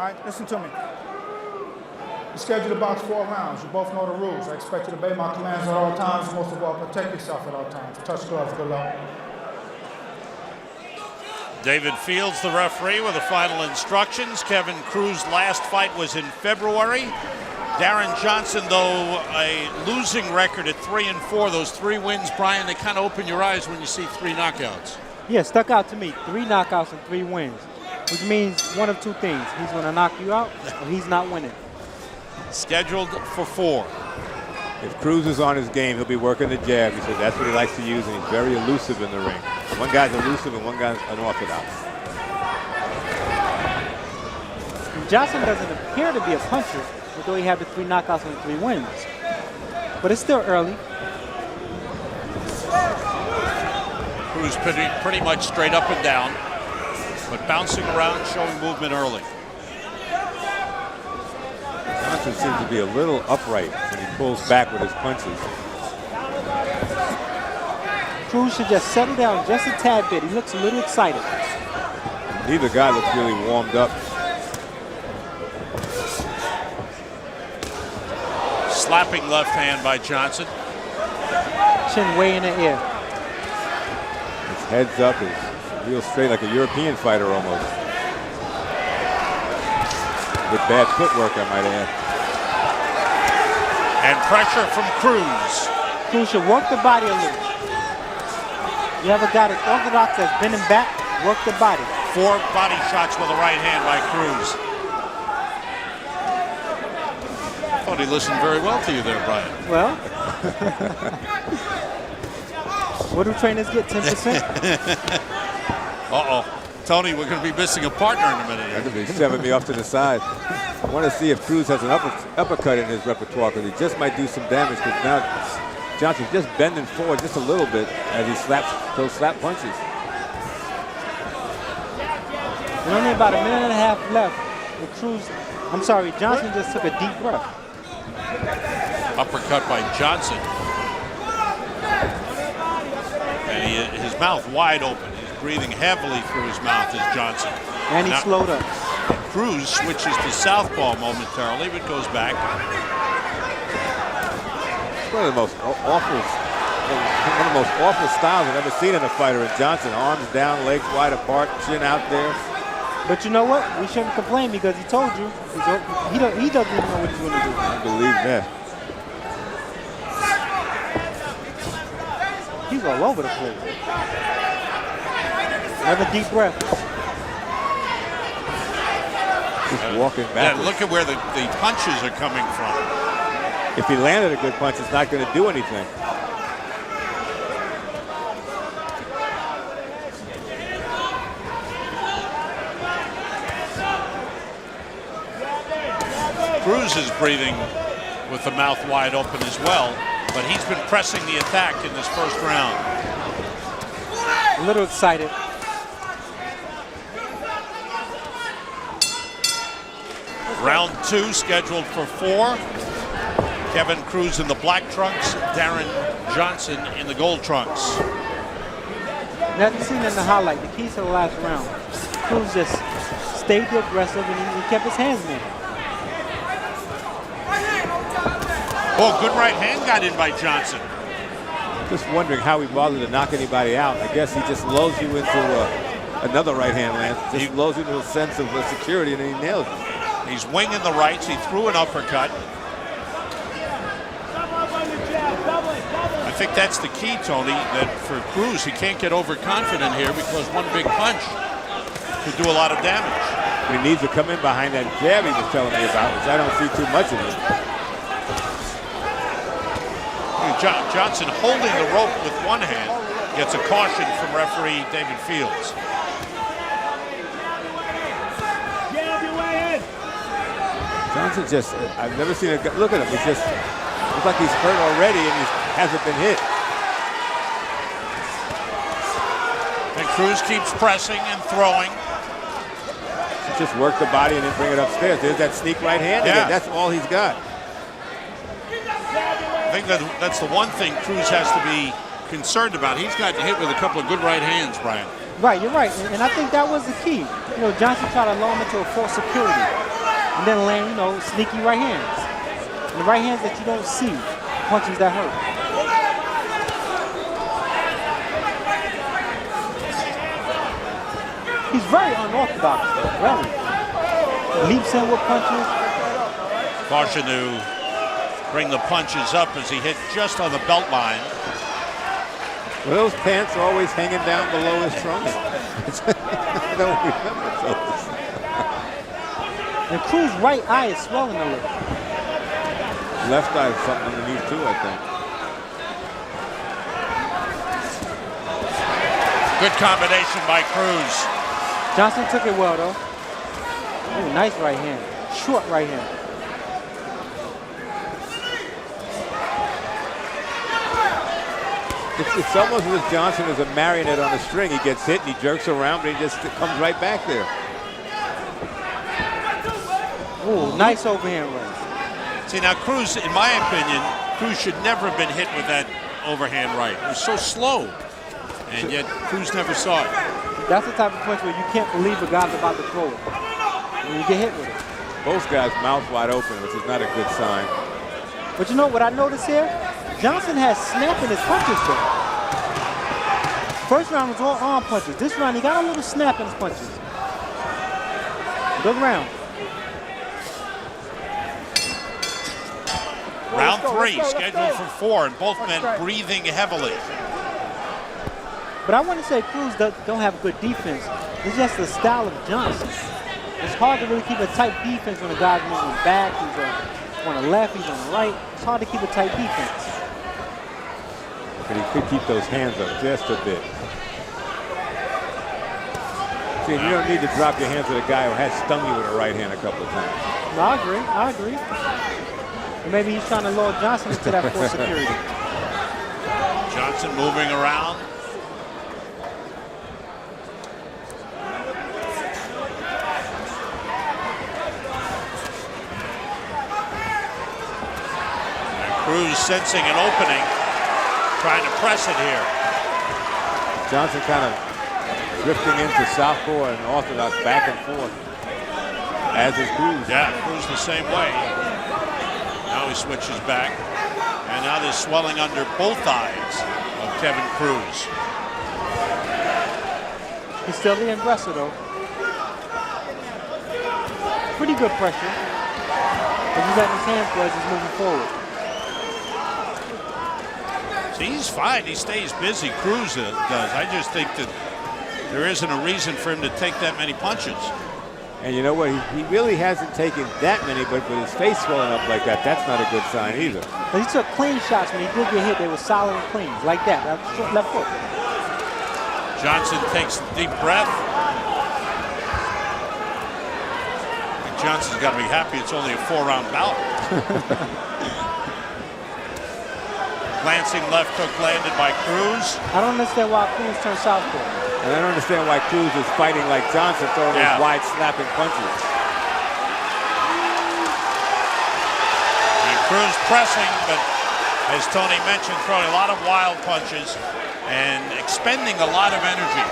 All right, listen to me. You schedule to box 4 rounds. You both know the rules. I expect you to obey my commands at all times. Most of all, protect yourself at all times. Touch gloves. Good luck. David Fields, the referee, with the final instructions. Kevin Cruz' last fight was in February. Darin Johnson, though, a losing record at 3-4. Those 3 wins, Brian, they kind of open your eyes when you see 3 knockouts. Yeah, stuck out to me. 3 knockouts and 3 wins, which means one of 2 things. He's going to knock you out or he's not winning. Scheduled for 4. If Cruz is on his game, he'll be working the jab. He says that's what he likes to use, and he's very elusive in the ring. One guy's elusive and one guy's unorthodox. Johnson doesn't appear to be a puncher, although he had the 3 knockouts and 3 wins. But it's still early. Cruz pretty much straight up and down, but bouncing around, showing movement early. Johnson seems to be a little upright when he pulls back with his punches. Cruz should just settle down just a tad bit. He looks a little excited. Neither guy looks really warmed up. Slapping left hand by Johnson. Chin way in the air. His head's up, is real straight, like a European fighter almost. With bad footwork, I might add. And pressure from Cruz. Cruz should work the body a little. You ever got an orthodox that's bending back? Work the body. 4 body shots with a right hand by Cruz. I thought he listened very well to you there, Brian. Well, what do trainers get, 10%? Uh-oh. Tony, we're going to be missing a partner in a minute. They're going to be shoving me off to the side. I want to see if Cruz has an uppercut in his repertoire, because he just might do some damage, because now Johnson's just bending forward just a little bit as he slaps those slap punches. There's only about a minute and a half left. Johnson just took a deep breath. Uppercut by Johnson. And his mouth wide open. Breathing heavily through his mouth is Johnson. And he slowed up. Cruz switches to southpaw momentarily, but goes back. One of the most awful styles I've ever seen in a fighter in Johnson. Arms down, legs wide apart, chin out there. But you know what? We shouldn't complain, because he told you. He doesn't even know what he's going to do. I believe that. He's all over the place. Another deep breath. Just walking back. Yeah, look at where the punches are coming from. If he landed a good punch, it's not going to do anything. Cruz is breathing with the mouth wide open as well, but he's been pressing the attack in this first round. A little excited. Round 2 scheduled for 4. Kevin Cruz in the black trunks, Darin Johnson in the gold trunks. Nothing seen in the highlight. The keys to the last round. Cruz just stayed aggressive and he kept his hands in. Oh, good right hand got in by Johnson. Just wondering how he bothered to knock anybody out. I guess he just lulls you into another right hand lance. Just lulls you into a sense of security, and then he nails you. He's winging the rights. He threw an uppercut. I think that's the key, Tony, that for Cruz, he can't get overconfident here, because one big punch could do a lot of damage. He needs to come in behind that jab he was telling me about, which I don't see too much of it. Johnson holding the rope with one hand gets a caution from referee David Fields. Johnson just, I've never seen a guy, look at him, he's just, looks like he's hurt already and he hasn't been hit. And Cruz keeps pressing and throwing. Just work the body and then bring it upstairs. There's that sneak right hand again. That's all he's got. I think that's the one thing Cruz has to be concerned about. He's got hit with a couple of good right hands, Brian. Right, you're right. And I think that was the key. You know, Johnson tried to lull him into a false security. and then land, you know, sneaky right hands. And the right hands that you don't see, punches that hurt. He's very unorthodox, really. Leaps in with punches. Caution to bring the punches up as he hit just on the belt line. Well, those pants are always hanging down below his trunk. I don't remember those. And Cruz's right eye is swelling a little. Left eye is something underneath too, I think. Good combination by Cruz. Johnson took it well, though. Oh, nice right hand. Short right hand. It's almost as if Johnson is a marionette on a string. He gets hit and he jerks around, but he just comes right back there. Oh, nice overhand right. See, now Cruz, in my opinion, Cruz should never have been hit with that overhand right. It was so slow, and yet Cruz never saw it. That's the type of punch where you can't believe a guy's about to throw it. When you get hit with it. Both guys' mouths wide open, which is not a good sign. But you know what I noticed here? Johnson has snap in his punches though. First round was all arm punches. This round he got a little snap in his punches. Good round. Round three, scheduled for 4, and both men breathing heavily. But I want to say Cruz don't have good defense. It's just the style of Johnson. It's hard to really keep a tight defense when a guy's moving back, he's on the left, he's on the right. It's hard to keep a tight defense. But he could keep those hands up just a bit. See, you don't need to drop your hands with a guy who has stung you with a right hand a couple of times. No, I agree. And maybe he's trying to lure Johnson into that full security. Johnson moving around. And Cruz sensing an opening, trying to press it here. Johnson kind of drifting into southpaw and orthodox back and forth, as is Cruz. Yeah, Cruz the same way. Now he switches back, and now there's swelling under both eyes of Kevin Cruz. He's still the aggressor though. Pretty good pressure. But he's letting his hands go as he's moving forward. See, he's fine. He stays busy. Cruz does. I just think that there isn't a reason for him to take that many punches. And you know what? He really hasn't taken that many, but with his face swelling up like that, that's not a good sign either. But he took clean shots when he did get hit. They were solid and clean, like that. Left foot. Johnson takes a deep breath. I think Johnson's got to be happy it's only a 4-round bout. Glancing left hook landed by Cruz. I don't understand why Cruz turned southpaw. And I don't understand why Cruz is fighting like Johnson, throwing those wide slapping punches. And Cruz pressing, but as Tony mentioned, throwing a lot of wild punches and expending a lot of energy.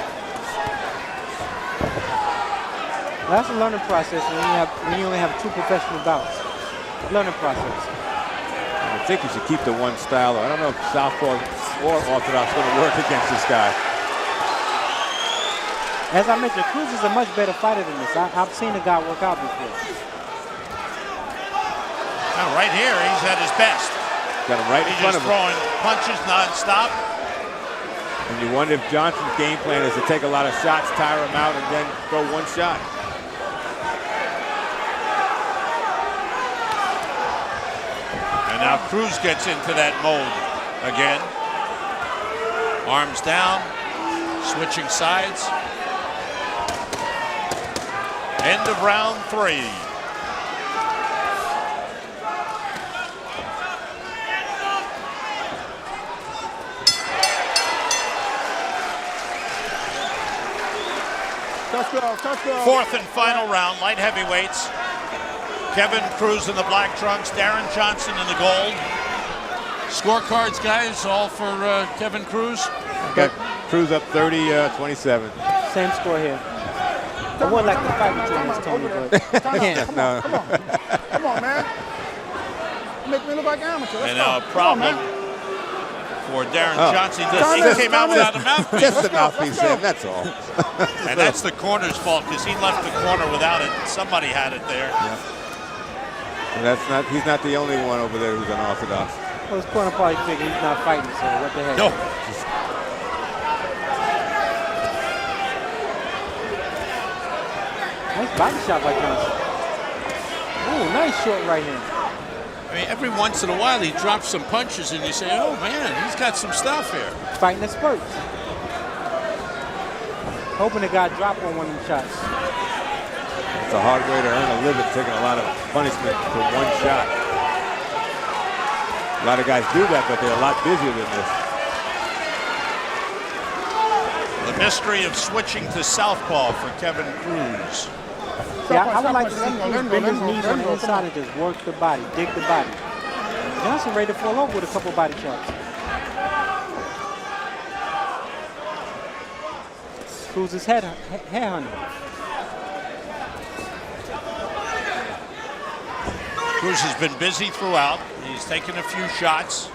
That's a learning process when you only have 2 professional bouts. Learning process. I think you should keep the one style. I don't know if southpaw or orthodox going to work against this guy. As I mentioned, Cruz is a much better fighter than this. I've seen the guy work out before. Now right here, he's at his best. Got him right in front of him. He's just throwing punches nonstop. And you wonder if Johnson's game plan is to take a lot of shots, tire him out, and then throw one shot. And now Cruz gets into that mode again. Arms down, switching sides. End of round 3. Touchdown. 4th and final round, light heavyweights. Kevin Cruz in the black trunks, Darin Johnson in the gold. Scorecards, guys, all for Kevin Cruz. Got Cruz up 30-27. Same score here. I would like to fight with you on this, Tony, but I can't. No. Come on, man. Make me look like an amateur. Let's And go. a Come on, problem man. for Darin Oh. Johnson. Thomas, He came out Thomas. without a mouthpiece. Just the mouthpiece, Sam, that's all. And that's the corner's fault because he left the corner without it. Somebody had it there. And he's not the only one over there who's unorthodox. Well, his corner probably figured he's not fighting, so what the heck? No. Nice body shot by Johnson. Ooh, nice short right hand. I mean, every once in a while he drops some punches and you say, oh man, he's got some stuff here. Fighting in spurts. Hoping the guy drop on one of them shots. It's a hard way to earn a living, taking a lot of punishment for one shot. A lot of guys do that, but they're a lot busier than this. The mystery of switching to southpaw for Kevin Cruz. Yeah, I would like to see Cruz bend his knees on the inside and just work the body, dig the body. Johnson ready to fall over with a couple body shots. Cruz is head hunting. Cruz has been busy throughout. He's taken a few shots,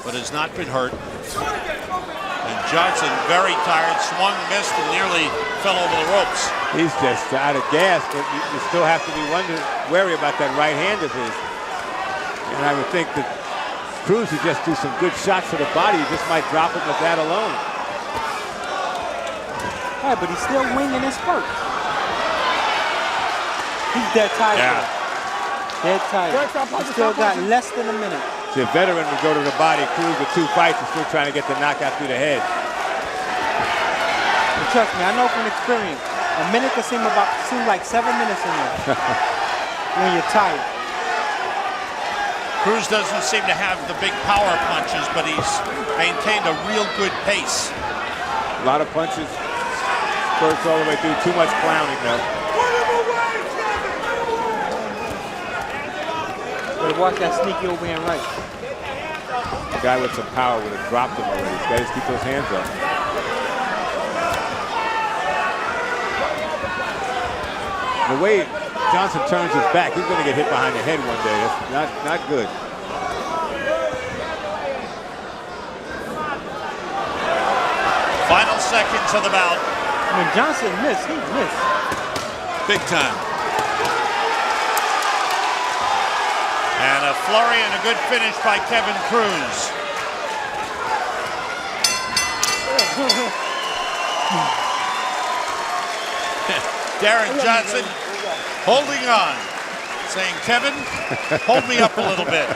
but has not been hurt. And Johnson, very tired, swung, missed, and nearly fell over the ropes. He's just out of gas, but you still have to be wary about that right hand of his. And I would think that Cruz would just do some good shots to the body. You just might drop him with that alone. All right, but he's still winging his spurt. He's dead tired. Yeah. Dead tired. He's still got less than a minute. See, a veteran would go to the body. Cruz with 2 fights is still trying to get the knockout through the head. And trust me, I know from experience, a minute can seem like 7 minutes in there when you're tired. Cruz doesn't seem to have the big power punches, but he's maintained a real good pace. A lot of punches, spurts all the way through. Too much clowning, though. But watch that sneaky overhand right. The guy with some power would have dropped him already. He's got to just keep those hands up. The way Johnson turns his back, he's going to get hit behind the head one day. That's not good. Final seconds of the bout. When Johnson missed, he missed. Big time. And a flurry and a good finish by Kevin Cruz. Darin Johnson holding on, saying, Kevin, hold me up a little bit.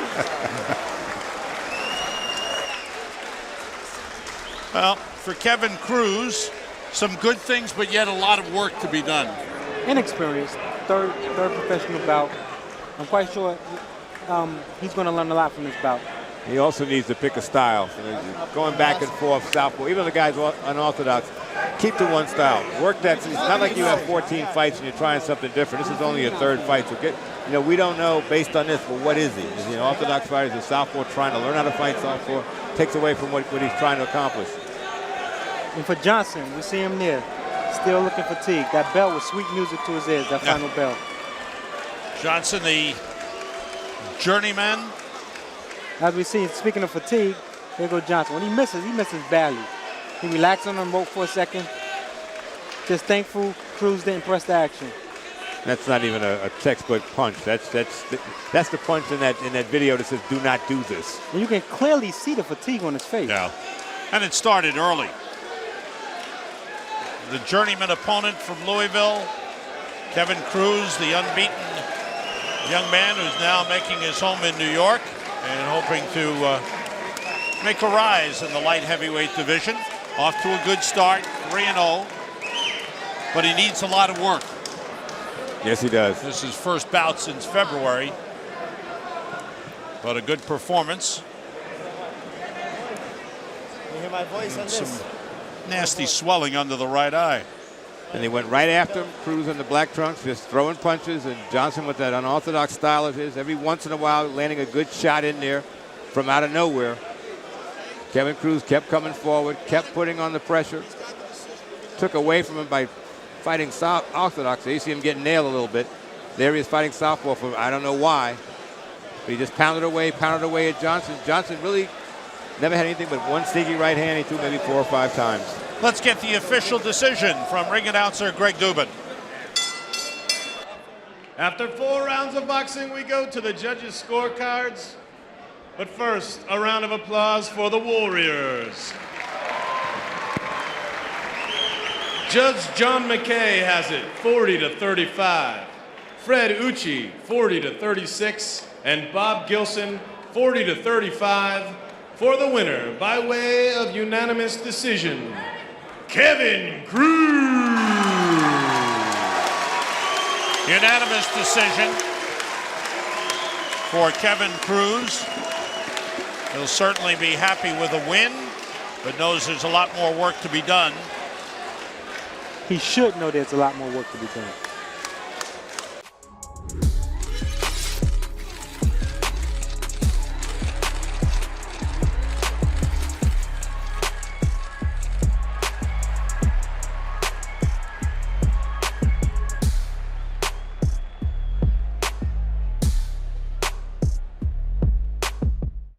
Well, for Kevin Cruz, some good things, but yet a lot of work to be done. Inexperienced, third professional bout. I'm quite sure he's going to learn a lot from this bout. He also needs to pick a style. Going back and forth, southpaw. Even the guys unorthodox, keep to one style. Work that. It's not like you have 14 fights and you're trying something different. This is only your 3rd fight. So we don't know based on this, but what is he? Is he an orthodox fighter? Is he a southpaw trying to learn how to fight southpaw? Takes away from what he's trying to accomplish. And for Johnson, we see him there, still looking fatigued. That bell was sweet music to his ears, that final bell. Johnson, the journeyman. As we see, speaking of fatigue, here goes Johnson. When he misses badly. He relaxed on the rope for a second. Just thankful Cruz didn't press the action. That's not even a textbook punch. That's the punch in that video that says "Do not do this." And you can clearly see the fatigue on his face. Yeah, and it started early. The journeyman opponent from Louisville, Kevin Cruz, the unbeaten young man who's now making his home in New York and hoping to make a rise in the light heavyweight division. Off to a good start, 3-0, but he needs a lot of work. Yes, he does. This is his first bout since February, but a good performance. You hear my voice on Some this? nasty swelling under the right eye. And they went right after him, Cruz in the black trunks, just throwing punches, and Johnson with that unorthodox style of his, every once in a while landing a good shot in there from out of nowhere. Kevin Cruz kept coming forward, kept putting on the pressure, took away from him by fighting orthodox. You see him getting nailed a little bit. There he is fighting southpaw for I don't know why. But he just pounded away at Johnson. Johnson really never had anything but one sneaky right hand. He threw maybe 4 or 5 times. Let's get the official decision from ring announcer Greg Dubin. After 4 rounds of boxing, we go to the judges' scorecards. But first, a round of applause for the Warriors. Judge John McKay has it 40-35. Fred Uchi 40-36. And Bob Gilson 40-35 for the winner by way of unanimous decision, Kevin Cruz. Unanimous decision for Kevin Cruz. He'll certainly be happy with a win, but knows there's a lot more work to be done. He should know there's a lot more work to be done.